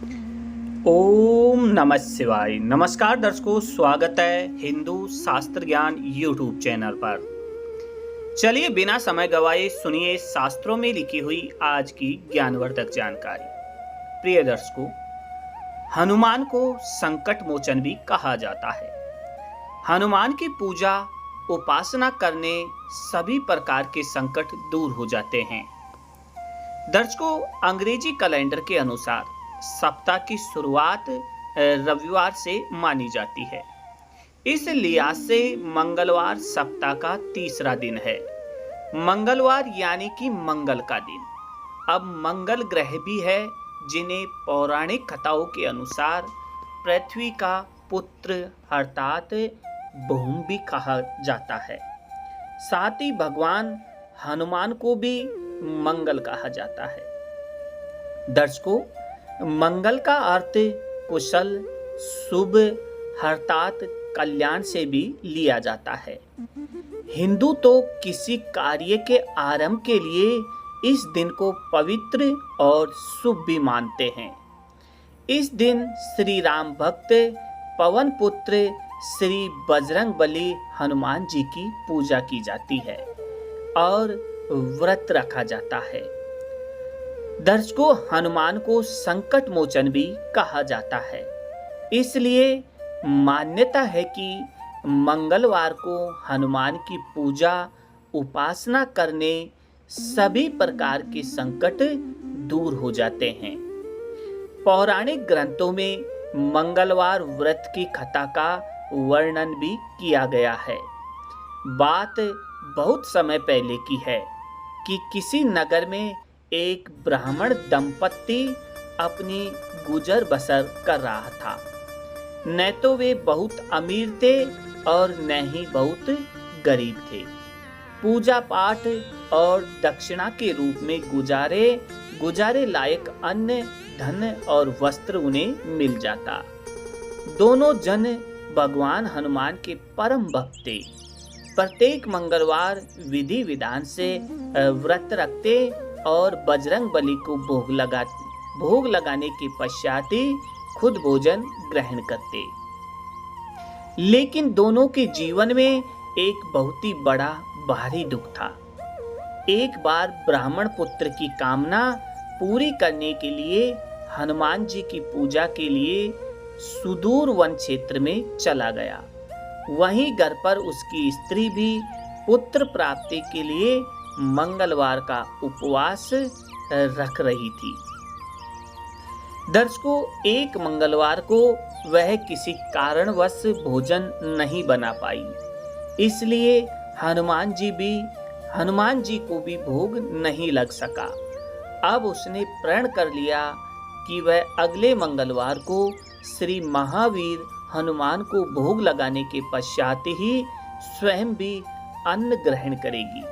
ओम नमः शिवाय। नमस्कार दर्शकों, स्वागत है हिंदू शास्त्र ज्ञान यूट्यूब चैनल पर। चलिए बिना समय गवाए सुनिए शास्त्रों में लिखी हुई आज की ज्ञानवर्धक जानकारी। प्रिय दर्शकों, हनुमान को संकट मोचन भी कहा जाता है। हनुमान की पूजा उपासना करने सभी प्रकार के संकट दूर हो जाते हैं। दर्शकों, अंग्रेजी कैलेंडर के अनुसार सप्ताह की शुरुआत रविवार से मानी जाती है। इस लिहाज से मंगलवार सप्ताह का तीसरा दिन है। मंगलवार यानी कि मंगल का दिन। अब मंगल ग्रह भी है, जिन्हें पौराणिक कथाओं के अनुसार पृथ्वी का पुत्र अर्थात भूम भी कहा जाता है। साथ ही भगवान हनुमान को भी मंगल कहा जाता है। दर्शकों, मंगल का अर्थ कुशल, शुभ अर्थात कल्याण से भी लिया जाता है। हिंदू तो किसी कार्य के आरंभ के लिए इस दिन को पवित्र और शुभ भी मानते हैं। इस दिन श्री राम भक्त पवन पुत्र श्री बजरंगबली हनुमान जी की पूजा की जाती है और व्रत रखा जाता है। दर्शकों, हनुमान को संकट मोचन भी कहा जाता है। इसलिए मान्यता है कि मंगलवार को हनुमान की पूजा उपासना करने सभी प्रकार के संकट दूर हो जाते हैं। पौराणिक ग्रंथों में मंगलवार व्रत की कथा का वर्णन भी किया गया है। बात बहुत समय पहले की है कि किसी नगर में एक ब्राह्मण दंपत्ति अपनी गुजर बसर कर रहा था। न तो वे बहुत अमीर थे और न ही बहुत गरीब थे। पूजा पाठ और दक्षिणा के रूप में गुजारे लायक अन्न, धन और वस्त्र उन्हें मिल जाता। दोनों जन भगवान हनुमान के परम भक्त थे। प्रत्येक मंगलवार विधि विधान से व्रत रखते और बजरंगबली को भोग लगाने के पश्चात ही खुद भोजन ग्रहण करते। लेकिन दोनों के जीवन में एक बहुत ही बड़ा भारी दुख था। एक बार ब्राह्मण पुत्र की कामना पूरी करने के लिए हनुमान जी की पूजा के लिए सुदूर वन क्षेत्र में चला गया। वहीं घर पर उसकी स्त्री भी पुत्र प्राप्ति के लिए मंगलवार का उपवास रख रही थी। दर्शकों, एक मंगलवार को वह किसी कारणवश भोजन नहीं बना पाई। इसलिए हनुमान जी को भी भोग नहीं लग सका। अब उसने प्रण कर लिया कि वह अगले मंगलवार को श्री महावीर हनुमान को भोग लगाने के पश्चात ही स्वयं भी अन्न ग्रहण करेगी।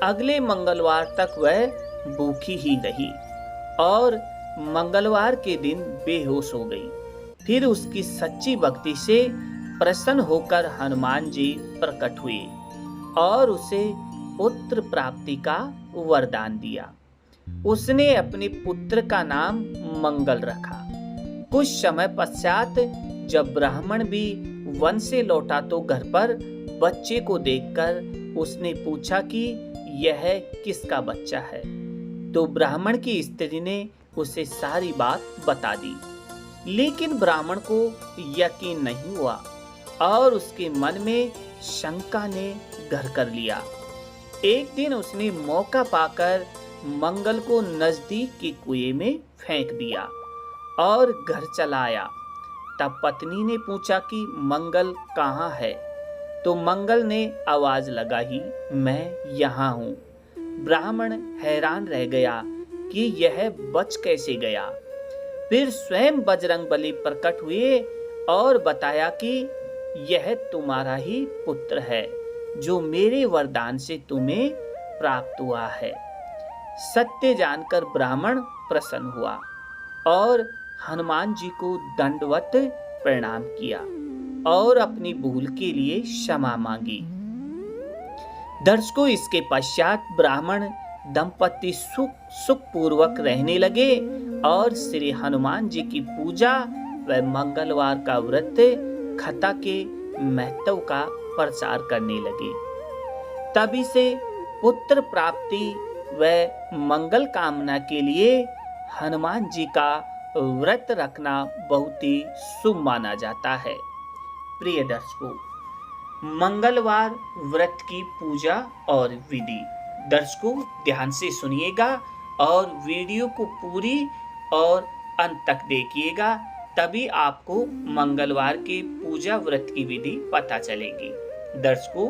अगले मंगलवार तक वह भूखी ही रही और मंगलवार के दिन बेहोश हो गई। फिर उसकी सच्ची भक्ति से प्रसन्न होकर हनुमान जी प्रकट हुए और उसे पुत्र प्राप्ति का वरदान दिया। उसने अपने पुत्र का नाम मंगल रखा। कुछ समय पश्चात जब ब्राह्मण भी वन से लौटा तो घर पर बच्चे को देखकर उसने पूछा कि यह किसका बच्चा है। तो ब्राह्मण की स्त्री ने उसे सारी बात बता दी। लेकिन ब्राह्मण को यकीन नहीं हुआ और उसके मन में शंका ने घर कर लिया। एक दिन उसने मौका पाकर मंगल को नजदीक के कुएं में फेंक दिया और घर चला आया। तब पत्नी ने पूछा कि मंगल कहाँ है। तो मंगल ने आवाज लगाई, मैं यहाँ हूँ। ब्राह्मण हैरान रह गया कि यह बच कैसे गया। फिर स्वयं बजरंगबली प्रकट हुए और बताया कि यह तुम्हारा ही पुत्र है, जो मेरे वरदान से तुम्हें प्राप्त हुआ है। सत्य जानकर ब्राह्मण प्रसन्न हुआ और हनुमान जी को दंडवत प्रणाम किया और अपनी भूल के लिए क्षमा मांगी। दर्शकों, इसके पश्चात ब्राह्मण दंपति सुखपूर्वक रहने लगे और श्री हनुमान जी की पूजा व मंगलवार का व्रत कथा के महत्व का प्रचार करने लगे। तभी से पुत्र प्राप्ति व मंगल कामना के लिए हनुमान जी का व्रत रखना बहुत ही शुभ माना जाता है। प्रिय दर्शकों, मंगलवार व्रत की पूजा और विधि। दर्शकों ध्यान से सुनिएगा और वीडियो को पूरी और अंत तक देखिएगा, तभी आपको मंगलवार के पूजा व्रत की विधि पता चलेगी। दर्शकों,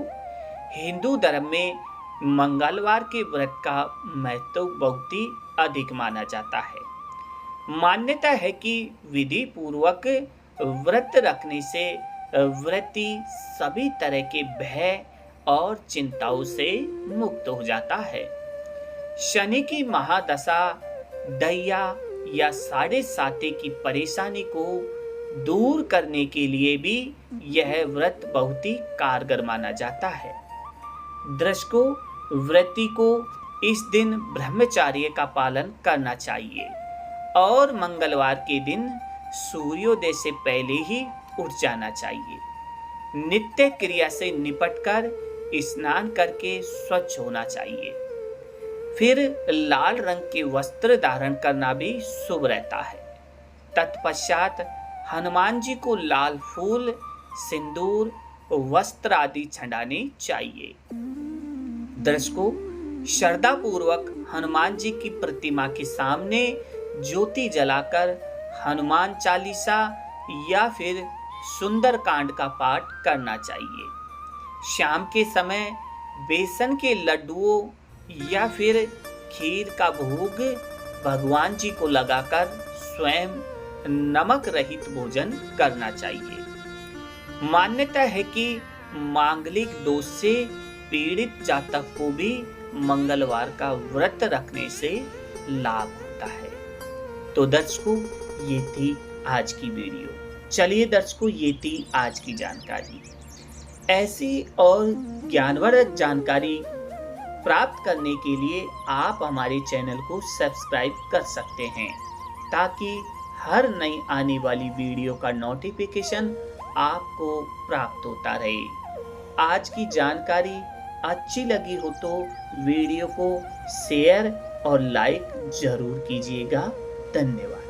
हिंदू धर्म में मंगलवार के व्रत का महत्व बहुत ही अधिक माना जाता है। मान्यता है कि विधि पूर्वक व्रत रखने से व्रती सभी तरह के भय और चिंताओं से मुक्त हो जाता है। शनि की महादशा, दैया या साढ़े साते की परेशानी को दूर करने के लिए भी यह व्रत बहुत ही कारगर माना जाता है। दर्शकों, व्रती को इस दिन ब्रह्मचर्य का पालन करना चाहिए और मंगलवार के दिन सूर्योदय से पहले ही उठ जाना चाहिए। नित्य क्रिया से निपटकर स्नान करके स्वच्छ होना चाहिए। फिर लाल रंग के वस्त्र धारण करना भी शुभ रहता है। तत्पश्चात हनुमान जी को लाल फूल, सिंदूर, वस्त्र आदि चढ़ाने चाहिए। दर्शकों, श्रद्धा पूर्वक हनुमान जी की प्रतिमा के सामने ज्योति जलाकर हनुमान चालीसा या फिर सुंदरकांड का पाठ करना चाहिए। शाम के समय बेसन के लड्डुओं या फिर खीर का भोग भगवान जी को लगाकर स्वयं नमक रहित भोजन करना चाहिए। मान्यता है कि मांगलिक दोष से पीड़ित जातक को भी मंगलवार का व्रत रखने से लाभ होता है। तो दर्शकों, ये थी आज की वीडियो। चलिए दर्शकों, ये थी आज की जानकारी। ऐसी और ज्ञानवर्धक जानकारी प्राप्त करने के लिए आप हमारे चैनल को सब्सक्राइब कर सकते हैं, ताकि हर नई आने वाली वीडियो का नोटिफिकेशन आपको प्राप्त होता रहे। आज की जानकारी अच्छी लगी हो तो वीडियो को शेयर और लाइक जरूर कीजिएगा। धन्यवाद।